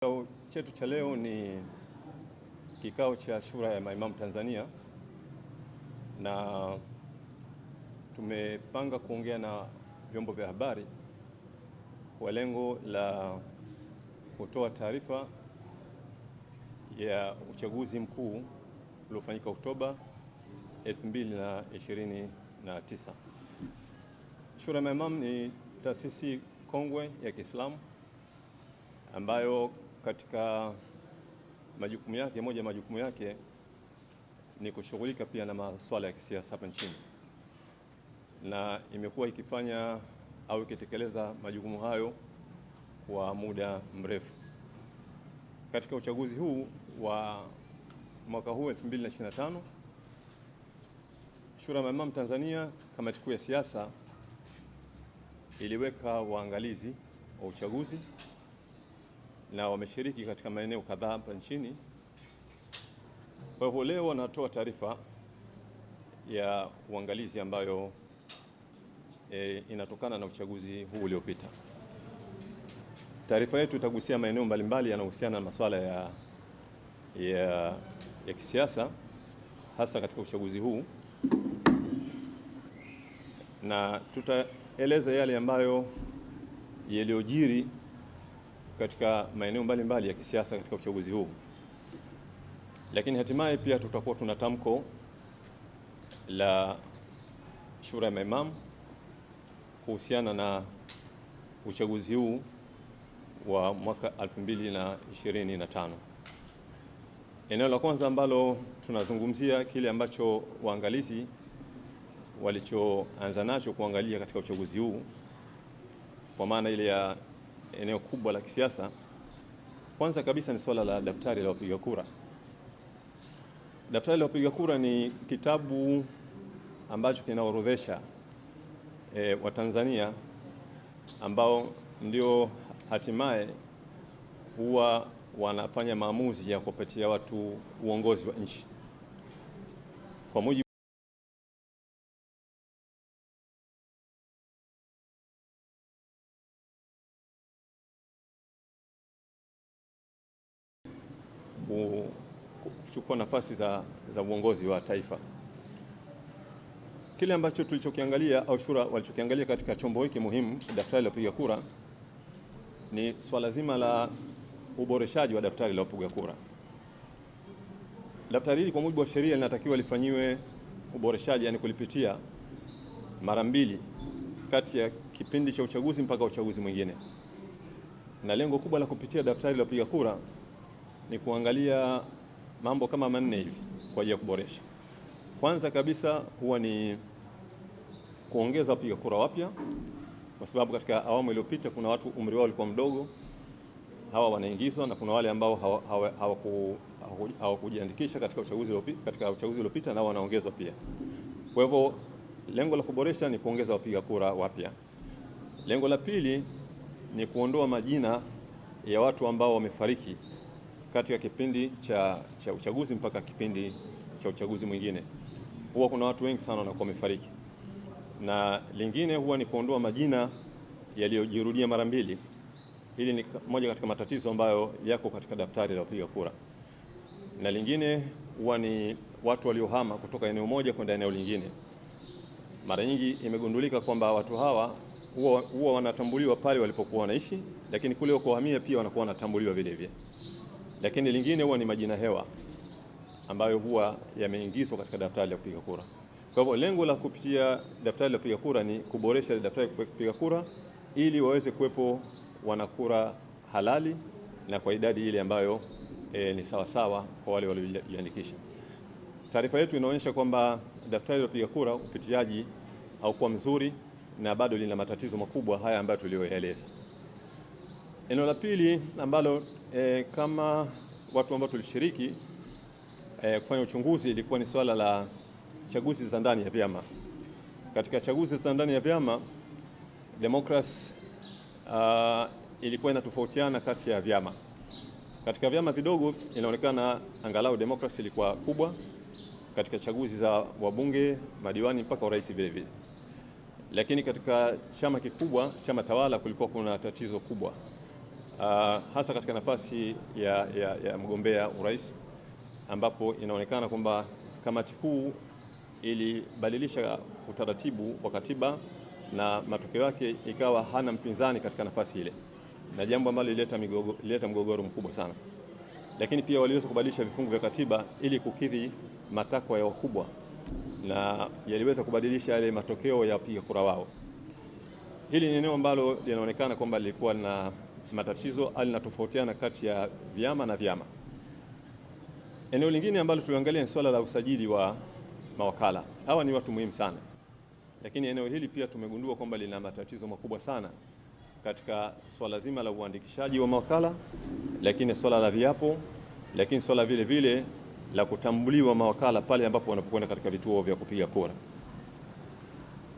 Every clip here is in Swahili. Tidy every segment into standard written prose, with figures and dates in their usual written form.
Kikao chetu cha leo ni kikao cha Shura ya Maimamu Tanzania, na tumepanga kuongea na vyombo vya habari kwa lengo la kutoa taarifa ya uchaguzi mkuu uliofanyika Oktoba 2029. Shura ya Maimamu ni taasisi kongwe ya Kiislamu ambayo katika majukumu yake, moja ya majukumu yake ni kushughulika pia na masuala ya kisiasa hapa nchini, na imekuwa ikifanya au ikitekeleza majukumu hayo kwa muda mrefu. Katika uchaguzi huu wa mwaka huu 2025, Shura ya Maimamu Tanzania, kamati kuu ya siasa, iliweka waangalizi wa uchaguzi na wameshiriki katika maeneo kadhaa hapa nchini. Kwa hivyo leo wanatoa taarifa ya uangalizi ambayo inatokana na uchaguzi huu uliopita. Taarifa yetu itagusia maeneo mbalimbali yanayohusiana na masuala ya kisiasa, hasa katika uchaguzi huu, na tutaeleza yale ambayo yaliyojiri katika maeneo mbalimbali ya kisiasa katika uchaguzi huu, lakini hatimaye pia tutakuwa tuna tamko la Shura ya Maimamu kuhusiana na uchaguzi huu wa mwaka 2025. Eneo la kwanza ambalo tunazungumzia kile ambacho waangalizi walichoanza nacho kuangalia katika uchaguzi huu, kwa maana ile ya eneo kubwa la kisiasa. Kwanza kabisa ni swala la daftari la wapiga kura. Daftari la wapiga kura ni kitabu ambacho kinaorodhesha Watanzania ambao ndio hatimaye huwa wanafanya maamuzi ya kupatia watu uongozi wa nchi. Kwa mujibu kuchukua nafasi za uongozi wa taifa. Kile ambacho tulichokiangalia au Shura walichokiangalia katika chombo hiki muhimu, daftari la wapiga kura, ni swala zima la uboreshaji wa daftari la wapiga kura. Daftari hili kwa mujibu wa sheria linatakiwa lifanyiwe uboreshaji, yani kulipitia mara mbili kati ya kipindi cha uchaguzi mpaka uchaguzi mwingine, na lengo kubwa la kupitia daftari la wapiga kura ni kuangalia mambo kama manne hivi kwa ajili ya kuboresha. Kwanza kabisa huwa ni kuongeza wapiga kura wapya, kwa sababu katika awamu iliyopita kuna watu umri wao ulikuwa mdogo, hawa wanaingizwa, na kuna wale ambao hawakujiandikisha katika uchaguzi uliopita na wanaongezwa pia. Kwa hivyo lengo la kuboresha ni kuongeza wapiga kura wapya. Lengo la pili ni kuondoa majina ya watu ambao wamefariki katika kipindi cha uchaguzi mpaka kipindi cha uchaguzi mwingine. Huwa kuna watu wengi sana wanakuwa wamefariki. Na lingine huwa ni kuondoa majina yaliyojirudia mara mbili. Hili ni moja katika matatizo ambayo yako katika daftari la wapiga kura. Na lingine huwa ni watu waliohama kutoka eneo moja kwenda eneo lingine. Mara nyingi imegundulika kwamba watu hawa huwa wanatambuliwa pale walipokuwa wanaishi, lakini kule wakohamia pia wanakuwa wanatambuliwa vile vile. Lakini lingine huwa ni majina hewa ambayo huwa yameingizwa katika daftari la kupiga kura. Kwa hivyo lengo la kupitia daftari la kupiga kura ni kuboresha daftari la kupiga kura ili waweze kuwepo wanakura halali na kwa idadi ile ambayo ni sawasawa kwa wale waliojiandikisha. Taarifa yetu inaonyesha kwamba daftari la kupiga kura upitiaji haukuwa mzuri na bado lina matatizo makubwa haya ambayo tuliyoeleza. Eneo la pili ambalo kama watu ambao tulishiriki kufanya uchunguzi ilikuwa ni swala la chaguzi za ndani ya vyama. Katika chaguzi za ndani ya vyama, demokrasi ilikuwa inatofautiana kati ya vyama. Katika vyama vidogo inaonekana angalau demokrasi ilikuwa kubwa katika chaguzi za wabunge, madiwani mpaka urais vile vile. Lakini katika chama kikubwa, chama tawala, kulikuwa kuna tatizo kubwa. hasa katika nafasi ya mgombea urais, ambapo inaonekana kwamba kamati kuu ilibadilisha utaratibu wa katiba na matokeo yake ikawa hana mpinzani katika nafasi ile, na jambo ambalo lilileta mgogoro mkubwa sana. Lakini pia waliweza kubadilisha vifungu vya katiba ili kukidhi matakwa ya wakubwa, na yaliweza kubadilisha yale matokeo ya wapiga kura wao. Hili ni eneo ambalo linaonekana kwamba lilikuwa na matatizo au linatofautiana kati ya vyama na vyama. Eneo lingine ambalo tuliangalia ni swala la usajili wa mawakala. Hawa ni watu muhimu sana, lakini eneo hili pia tumegundua kwamba lina matatizo makubwa sana katika swala zima la uandikishaji wa mawakala, lakini swala la viapo, lakini swala vile vile la kutambuliwa mawakala pale ambapo wanapokwenda katika vituo vya kupiga kura.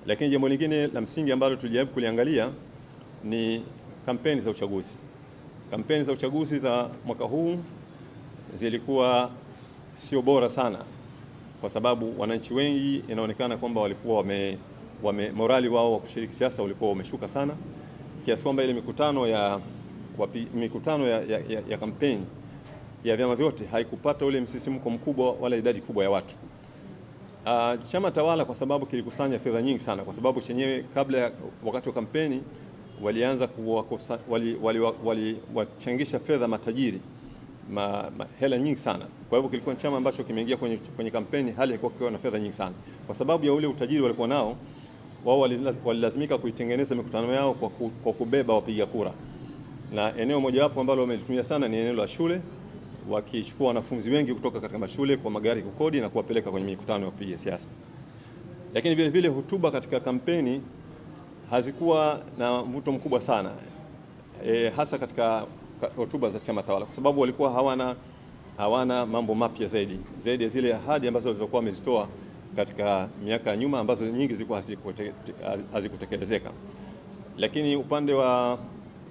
Lakini jambo lingine la msingi ambalo tulijaribu kuliangalia ni kampeni za uchaguzi. Kampeni za uchaguzi za mwaka huu zilikuwa sio bora sana, kwa sababu wananchi wengi inaonekana kwamba walikuwa morali wao wa kushiriki siasa ulikuwa umeshuka sana, kiasi kwamba ile mikutano ya kampeni ya vyama vyote haikupata ule msisimko mkubwa wala idadi kubwa ya watu. Chama tawala kwa sababu kilikusanya fedha nyingi sana, kwa sababu chenyewe kabla ya wakati wa kampeni walianza wachangisha fedha matajiri hela nyingi sana. Kwa hivyo kilikuwa chama ambacho kimeingia kwenye kampeni hali ilikuwa kiwa na fedha nyingi sana. Kwa sababu ya ule utajiri walikuwa nao, wao walilazimika kuitengeneza mikutano yao kwa kubeba wapiga kura, na eneo mojawapo ambalo wamelitumia sana ni eneo la shule, wakichukua wanafunzi wengi kutoka katika mashule kwa magari kukodi na kuwapeleka kwenye mikutano ya kupiga siasa. Lakini vile vile hotuba katika kampeni hazikuwa na mvuto mkubwa sana, hasa katika hotuba za chama tawala, kwa sababu walikuwa hawana mambo mapya zaidi ya zile ahadi ambazo walizokuwa wamezitoa katika miaka ya nyuma, ambazo nyingi zilikuwa hazikutekelezeka. Lakini upande wa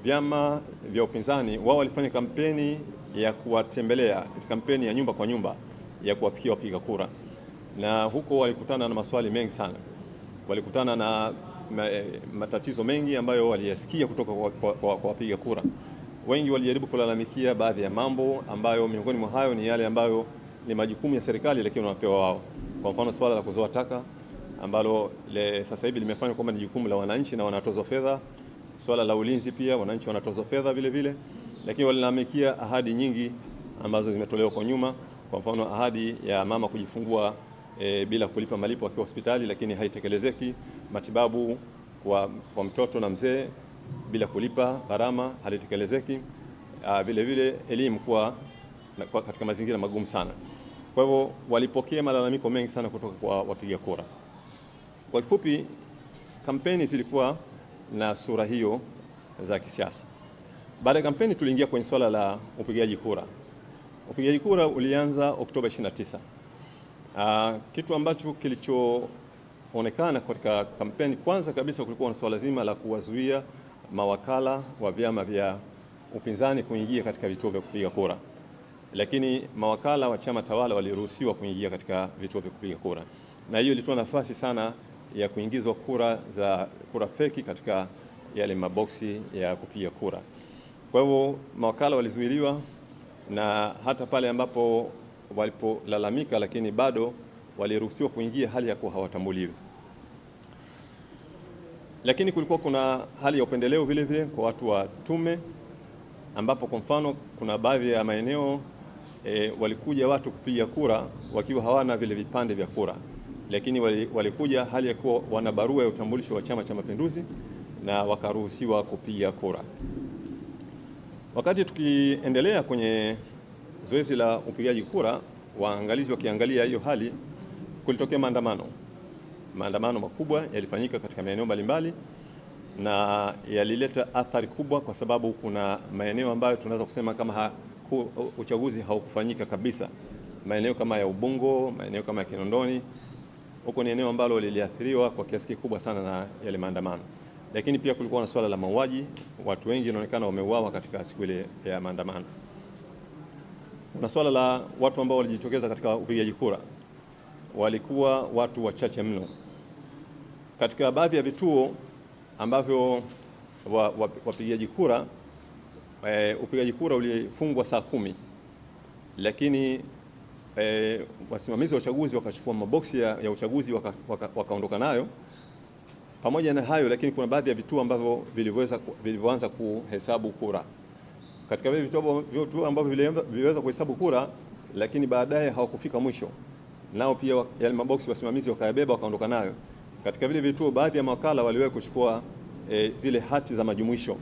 vyama vya upinzani, wao walifanya kampeni ya kuwatembelea, kampeni ya nyumba kwa nyumba ya kuwafikia wapiga kura, na huko walikutana na maswali mengi sana, walikutana na matatizo mengi ambayo waliyasikia kutoka kwa wapiga kura. Wengi walijaribu kulalamikia baadhi ya mambo ambayo miongoni mwa hayo ni yale ambayo ni majukumu ya serikali lakini wanapewa wao. Kwa mfano swala la kuzoa taka ambalo sasa hivi limefanywa kwamba ni jukumu la wananchi na wanatozwa fedha. Swala la ulinzi pia wananchi wanatozwa fedha vile vile, lakini walilalamikia ahadi nyingi ambazo zimetolewa kwa nyuma. Kwa mfano ahadi ya mama kujifungua bila kulipa malipo akiwa hospitali, lakini haitekelezeki. Matibabu kwa mtoto na mzee bila kulipa gharama halitekelezeki. Vile vile elimu kwa katika mazingira magumu sana. Kwa hivyo walipokea malalamiko mengi sana kutoka kwa wapiga kura. Kwa kifupi, kampeni zilikuwa na sura hiyo za kisiasa. Baada ya kampeni tuliingia kwenye swala la upigaji kura. Upigaji kura ulianza Oktoba 29. Kitu ambacho kilichoonekana katika kampeni, kwanza kabisa kulikuwa na swala zima la kuwazuia mawakala wa vyama vya upinzani kuingia katika vituo vya kupiga kura, lakini mawakala wa chama tawala waliruhusiwa kuingia katika vituo vya kupiga kura, na hiyo ilitoa nafasi sana ya kuingizwa kura feki katika yale maboksi ya kupiga kura. Kwa hivyo mawakala walizuiliwa, na hata pale ambapo walipolalamika, lakini bado waliruhusiwa kuingia hali ya kuwa hawatambuliwi. Lakini kulikuwa kuna hali ya upendeleo vile vile kwa watu wa tume, ambapo kwa mfano kuna baadhi ya maeneo walikuja watu kupiga kura wakiwa hawana vile vipande vya kura, lakini walikuja hali ya kuwa wana barua ya utambulisho wa Chama cha Mapinduzi na wakaruhusiwa kupiga kura. Wakati tukiendelea kwenye zoezi la upigaji kura, waangalizi wakiangalia hiyo hali, kulitokea maandamano makubwa yalifanyika katika maeneo mbalimbali na yalileta athari kubwa, kwa sababu kuna maeneo ambayo tunaweza kusema kama uchaguzi haukufanyika kabisa. Maeneo kama ya Ubungo, maeneo kama ya Kinondoni, huko ni eneo ambalo liliathiriwa kwa kiasi kikubwa sana na yale maandamano. Lakini pia kulikuwa na swala la mauaji, watu wengi inaonekana wameuawa katika siku ile ya maandamano. Kuna swala la watu ambao walijitokeza katika upigaji kura, walikuwa watu wachache mno. Katika baadhi ya vituo ambavyo wapigaji kura upigaji kura ulifungwa saa 10, lakini wasimamizi wa uchaguzi wakachukua maboksi ya uchaguzi wakaondoka nayo. Pamoja na hayo, lakini kuna baadhi ya vituo ambavyo vilivyoanza kuhesabu kura. Katika vile vituo ambavyo viliweza kuhesabu kura, lakini baadaye hawakufika mwisho, nao pia yale maboksi wasimamizi wakayabeba wakaondoka nayo. Katika vile vituo, baadhi ya mawakala waliwahi kuchukua zile hati za majumuisho,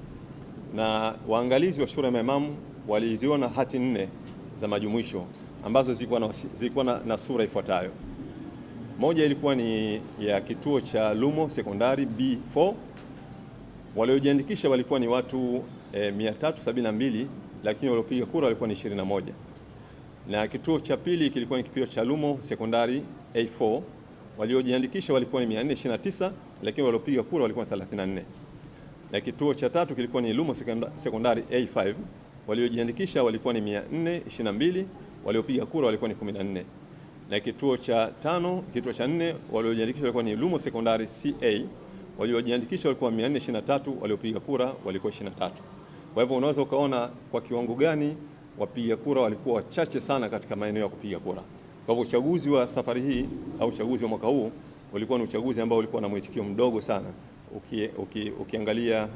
na waangalizi wa shura ya maimamu waliziona hati 4 za majumuisho ambazo zilikuwa na sura ifuatayo. Moja ilikuwa ni ya kituo cha Lumo Sekondari B4. Waliojiandikisha walikuwa ni watu 372, lakini waliopiga kura walikuwa ni 21. Na kituo cha pili kilikuwa ni kituo cha Lumo Sekondari A4. Waliojiandikisha walikuwa ni 429, lakini waliopiga kura walikuwa 34. Na kituo cha tatu kilikuwa ni Lumo Sekondari A5. Waliojiandikisha walikuwa ni 422, waliopiga kura walikuwa ni 14. Na kituo cha 4 waliojiandikisha walikuwa ni Lumo Sekondari CA. Waliojiandikisha walikuwa 423, waliopiga kura walikuwa 23. Kwa hivyo unaweza ukaona kwa kiwango gani wapiga kura walikuwa wachache sana katika maeneo ya kupiga kura. Kwa hivyo uchaguzi wa safari hii au uchaguzi wa mwaka huu ulikuwa ni uchaguzi ambao ulikuwa na mwitikio mdogo sana ukiangalia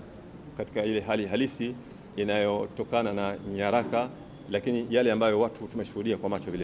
katika ile hali halisi inayotokana na nyaraka, lakini yale ambayo watu tumeshuhudia kwa macho vile